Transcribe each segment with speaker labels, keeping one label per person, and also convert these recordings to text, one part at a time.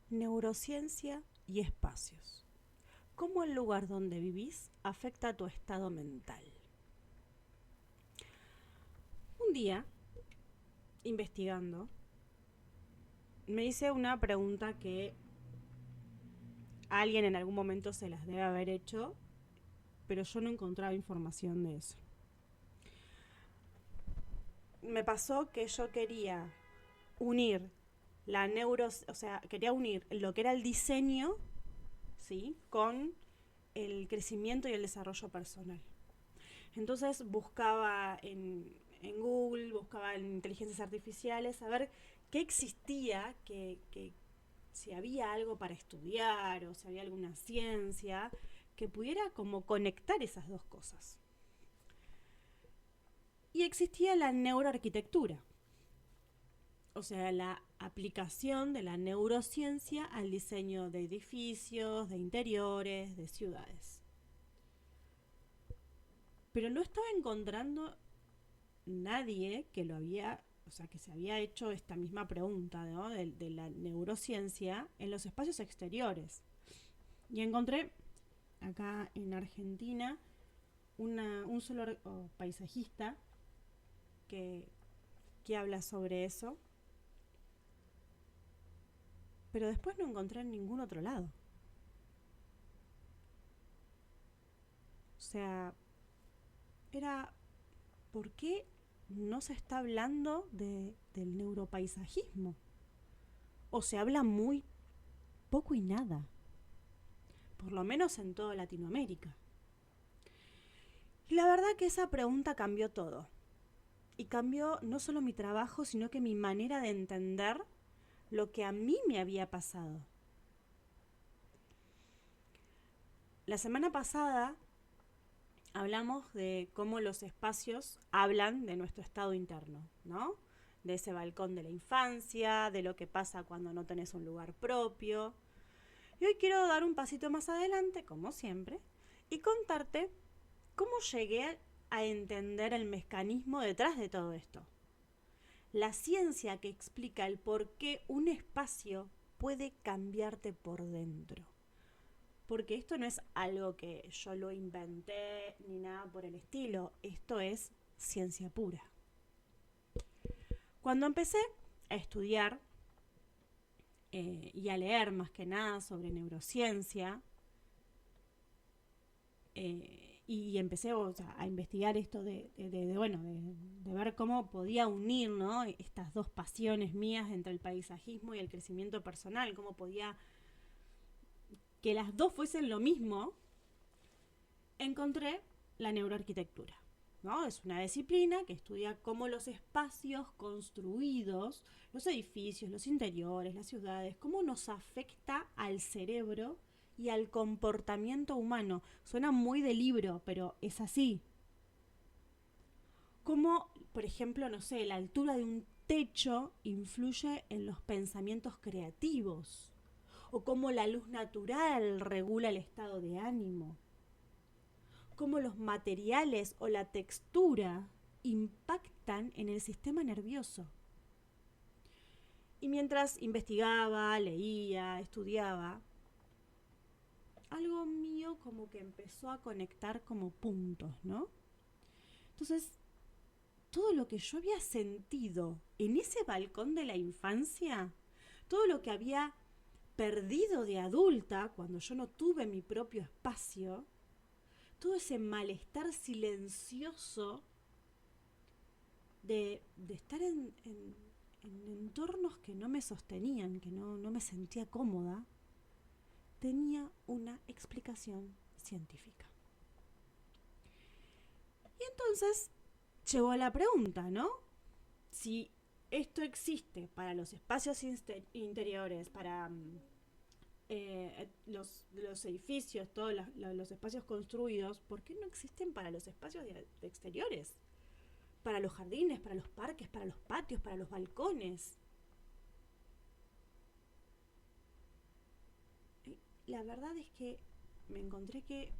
Speaker 1: Neurociencia y espacios. ¿Cómo el lugar donde vivís afecta a tu estado mental? Un día, investigando, me hice una pregunta que alguien en algún momento se las debe haber hecho, pero yo no encontraba información de eso. Me pasó que yo quería unir quería unir lo que era el diseño, ¿sí?, con el crecimiento y el desarrollo personal. Entonces buscaba en Google, buscaba en inteligencias artificiales, a ver qué existía, si había algo para estudiar o si había alguna ciencia que pudiera como conectar esas dos cosas. Y existía la neuroarquitectura, o sea, la aplicación de la neurociencia al diseño de edificios, de interiores, de ciudades. Pero no estaba encontrando nadie que lo había, o sea, que se había hecho esta misma pregunta, ¿no?, de la neurociencia en los espacios exteriores. Y encontré acá en Argentina un solo paisajista que, que habla sobre eso, pero después no encontré en ningún otro lado. O sea, era, ¿por qué no se está hablando del neuropaisajismo? O se habla muy poco y nada, por lo menos en toda Latinoamérica. Y la verdad que esa pregunta cambió todo. Y cambió no solo mi trabajo, sino que mi manera de entender lo que a mí me había pasado. La semana pasada hablamos de cómo los espacios hablan de nuestro estado interno, ¿no? De ese balcón de la infancia, de lo que pasa cuando no tenés un lugar propio. Y hoy quiero dar un pasito más adelante, como siempre, y contarte cómo llegué a entender el mecanismo detrás de todo esto. La ciencia que explica el por qué un espacio puede cambiarte por dentro. Porque esto no es algo que yo lo inventé ni nada por el estilo, esto es ciencia pura. Cuando empecé a estudiar y a leer más que nada sobre neurociencia, y empecé, o sea, a investigar esto de ver cómo podía unir, ¿no?, estas dos pasiones mías entre el paisajismo y el crecimiento personal, cómo podía que las dos fuesen lo mismo, encontré la neuroarquitectura, ¿no? Es una disciplina que estudia cómo los espacios construidos, los edificios, los interiores, las ciudades, cómo nos afecta al cerebro y al comportamiento humano. Suena muy de libro, pero es así. Cómo, por ejemplo, no sé, la altura de un techo influye en los pensamientos creativos, o cómo la luz natural regula el estado de ánimo, cómo los materiales o la textura impactan en el sistema nervioso. Y mientras investigaba, leía, estudiaba, algo mío como que empezó a conectar como puntos, ¿no? Entonces, todo lo que yo había sentido en ese balcón de la infancia, todo lo que había perdido de adulta cuando yo no tuve mi propio espacio, todo ese malestar silencioso de estar en entornos que no me sostenían, que no me sentía cómoda, tenía una explicación científica. Y entonces llegó a la pregunta, ¿no? Si esto existe para los espacios interiores, para los edificios, todos los espacios construidos, ¿por qué no existen para los espacios de exteriores? Para los jardines, para los parques, para los patios, para los balcones. La verdad es que me encontré que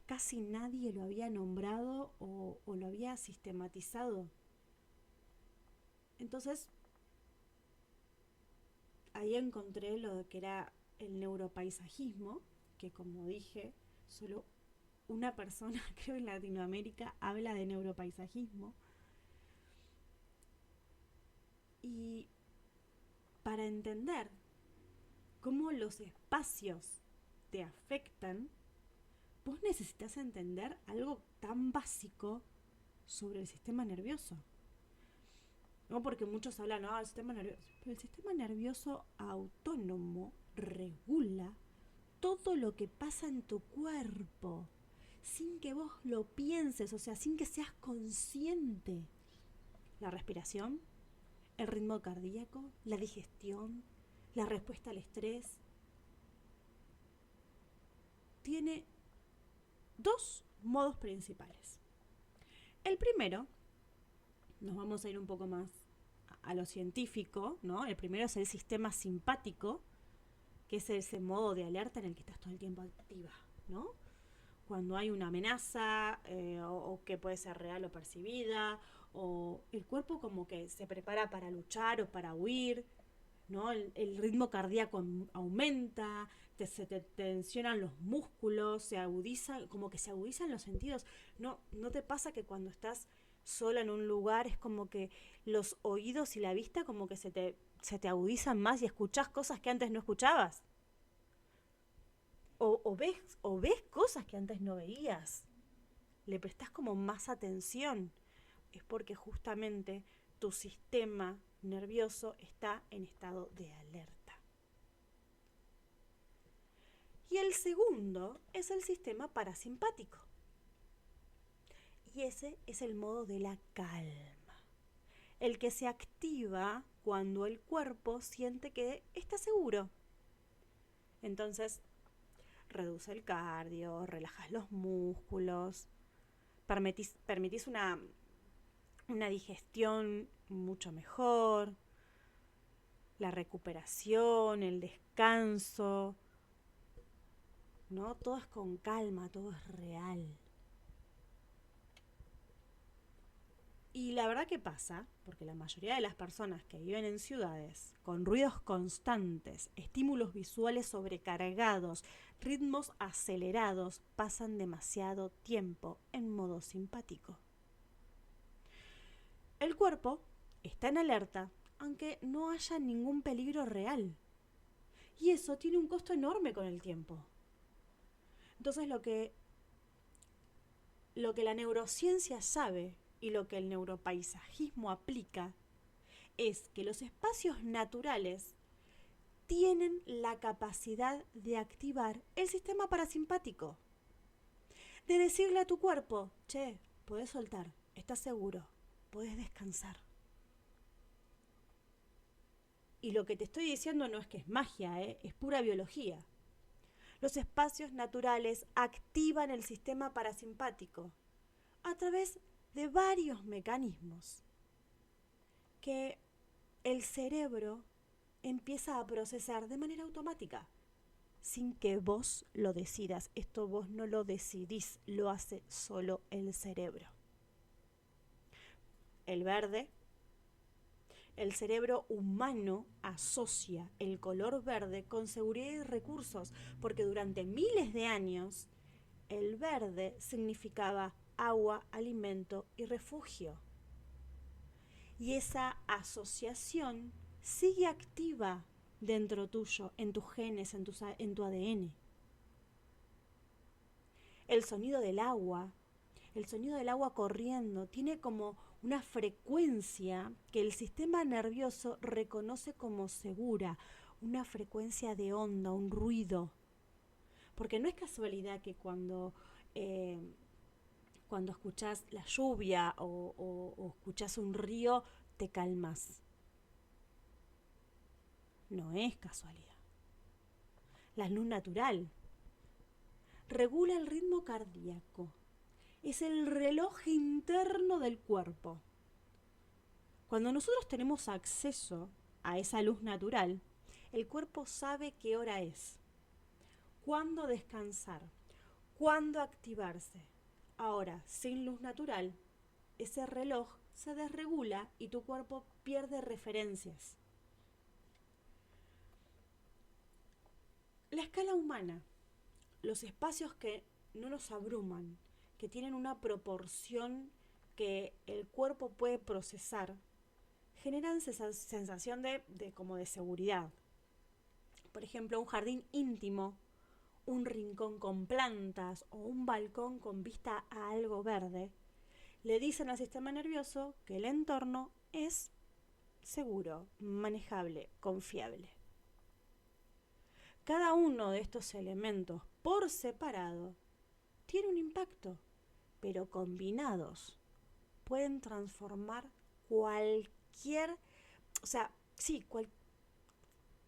Speaker 1: casi nadie lo había nombrado o lo había sistematizado. Entonces, ahí encontré lo que era el neuropaisajismo, que como dije, solo una persona, creo en Latinoamérica, habla de neuropaisajismo. Y para entender cómo los espacios te afectan, vos necesitas entender algo tan básico sobre el sistema nervioso. No, porque muchos hablan, del sistema nervioso. Pero el sistema nervioso autónomo regula todo lo que pasa en tu cuerpo, sin que vos lo pienses, o sea, sin que seas consciente. La respiración, el ritmo cardíaco, la digestión, la respuesta al estrés. Tiene dos modos principales. El primero, nos vamos a ir un poco más a lo científico, ¿no? El primero es el sistema simpático, que es ese modo de alerta en el que estás todo el tiempo activa, ¿no? Cuando hay una amenaza, o que puede ser real o percibida, o el cuerpo como que se prepara para luchar o para huir, ¿no? El ritmo cardíaco aumenta, se te tensionan los músculos, se agudiza, como que se agudizan los sentidos. ¿No te pasa que cuando estás sola en un lugar es como que los oídos y la vista como que se te agudizan más y escuchás cosas que antes no escuchabas? O ves cosas que antes no veías. Le prestás como más atención. Es porque justamente tu sistema nervioso está en estado de alerta. Y el segundo es el sistema parasimpático. Y ese es el modo de la calma. El que se activa cuando el cuerpo siente que está seguro. Entonces, reduce el cardio, relajas los músculos, permitís una digestión mucho mejor, la recuperación, el descanso, ¿no? Todo es con calma, todo es real. Y la verdad que pasa, porque la mayoría de las personas que viven en ciudades, con ruidos constantes, estímulos visuales sobrecargados, ritmos acelerados, pasan demasiado tiempo en modo simpático. El cuerpo está en alerta, aunque no haya ningún peligro real. Y eso tiene un costo enorme con el tiempo. Entonces lo que la neurociencia sabe y lo que el neuropaisajismo aplica es que los espacios naturales tienen la capacidad de activar el sistema parasimpático. De decirle a tu cuerpo, che, podés soltar, estás seguro, podés descansar. Y lo que te estoy diciendo no es que es magia, es pura biología. Los espacios naturales activan el sistema parasimpático a través de varios mecanismos que el cerebro empieza a procesar de manera automática, sin que vos lo decidas. Esto vos no lo decidís, lo hace solo el cerebro. El verde. El cerebro humano asocia el color verde con seguridad y recursos, porque durante miles de años el verde significaba agua, alimento y refugio. Y esa asociación sigue activa dentro tuyo, en tus genes, en tu ADN. El sonido del agua corriendo, tiene como una frecuencia que el sistema nervioso reconoce como segura, una frecuencia de onda, un ruido. Porque no es casualidad que cuando escuchás la lluvia o escuchás un río, te calmas. No es casualidad. La luz natural regula el ritmo cardíaco. Es el reloj interno del cuerpo. Cuando nosotros tenemos acceso a esa luz natural, el cuerpo sabe qué hora es, cuándo descansar, cuándo activarse. Ahora, sin luz natural, ese reloj se desregula y tu cuerpo pierde referencias. La escala humana, los espacios que no nos abruman, que tienen una proporción que el cuerpo puede procesar, generan esa sensación como de seguridad. Por ejemplo, un jardín íntimo, un rincón con plantas o un balcón con vista a algo verde, le dicen al sistema nervioso que el entorno es seguro, manejable, confiable. Cada uno de estos elementos por separado tiene un impacto, pero combinados pueden transformar cualquier, o sea, sí,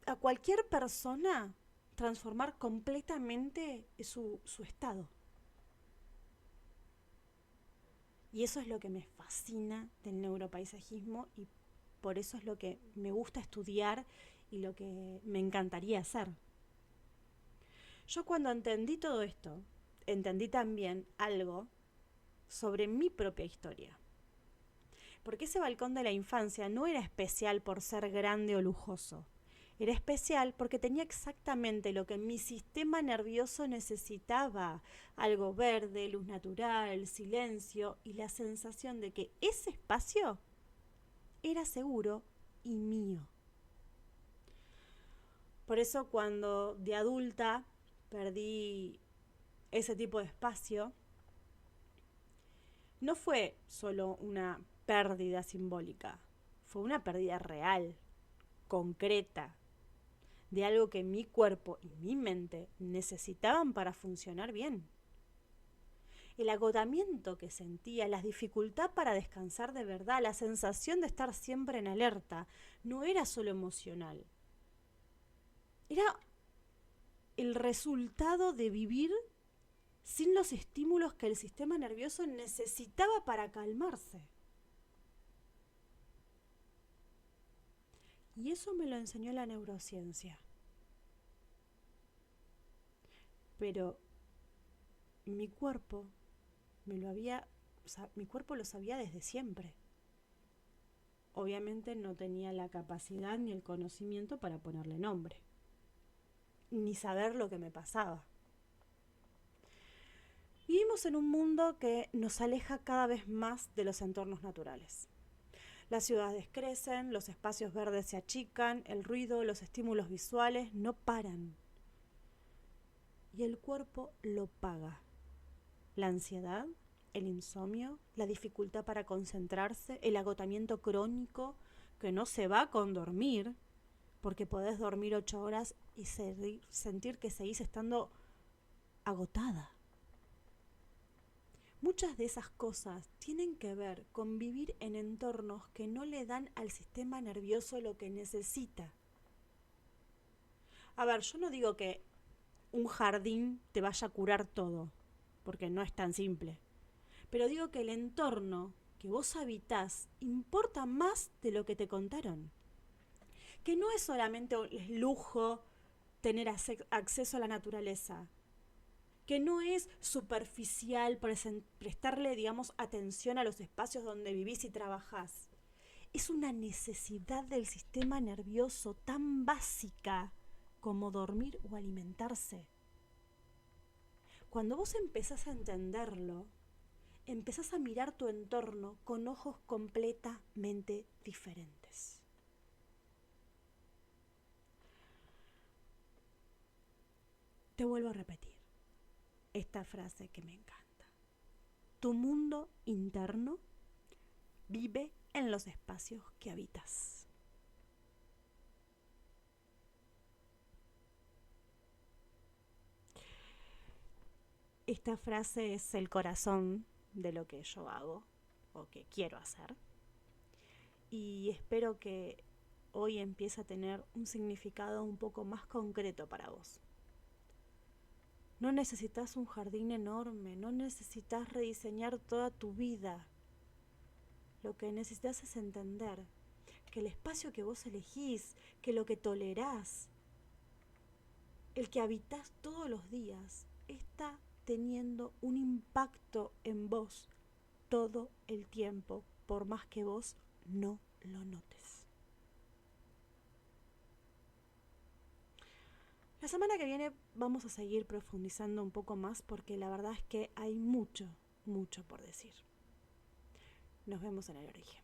Speaker 1: a cualquier persona transformar completamente su estado. Y eso es lo que me fascina del neuropaisajismo y por eso es lo que me gusta estudiar y lo que me encantaría hacer. Yo cuando entendí todo esto, entendí también algo sobre mi propia historia. Porque ese balcón de la infancia no era especial por ser grande o lujoso. Era especial porque tenía exactamente lo que mi sistema nervioso necesitaba. Algo verde, luz natural, silencio y la sensación de que ese espacio era seguro y mío. Por eso cuando de adulta perdí ese tipo de espacio, no fue solo una pérdida simbólica, fue una pérdida real, concreta, de algo que mi cuerpo y mi mente necesitaban para funcionar bien. El agotamiento que sentía, la dificultad para descansar de verdad, la sensación de estar siempre en alerta, no era solo emocional. Era el resultado de vivir sin los estímulos que el sistema nervioso necesitaba para calmarse. Y eso me lo enseñó la neurociencia. Pero mi cuerpo mi cuerpo lo sabía desde siempre. Obviamente no tenía la capacidad ni el conocimiento para ponerle nombre, ni saber lo que me pasaba. Vivimos en un mundo que nos aleja cada vez más de los entornos naturales. Las ciudades crecen, los espacios verdes se achican, el ruido, los estímulos visuales no paran. Y el cuerpo lo paga. La ansiedad, el insomnio, la dificultad para concentrarse, el agotamiento crónico que no se va con dormir, porque podés dormir 8 horas y sentir que seguís estando agotada. Muchas de esas cosas tienen que ver con vivir en entornos que no le dan al sistema nervioso lo que necesita. A ver, yo no digo que un jardín te vaya a curar todo, porque no es tan simple. Pero digo que el entorno que vos habitás importa más de lo que te contaron. Que no es solamente el lujo tener acceso a la naturaleza. Que no es superficial prestarle, digamos, atención a los espacios donde vivís y trabajás. Es una necesidad del sistema nervioso tan básica como dormir o alimentarse. Cuando vos empezás a entenderlo, empezás a mirar tu entorno con ojos completamente diferentes. Te vuelvo a repetir esta frase que me encanta. Tu mundo interno vive en los espacios que habitas. Esta frase es el corazón de lo que yo hago o que quiero hacer. Y espero que hoy empiece a tener un significado un poco más concreto para vos. No necesitas un jardín enorme, no necesitas rediseñar toda tu vida. Lo que necesitas es entender que el espacio que vos elegís, que lo que tolerás, el que habitás todos los días, está teniendo un impacto en vos todo el tiempo, por más que vos no lo notes. La semana que viene vamos a seguir profundizando un poco más porque la verdad es que hay mucho, mucho por decir. Nos vemos en el origen.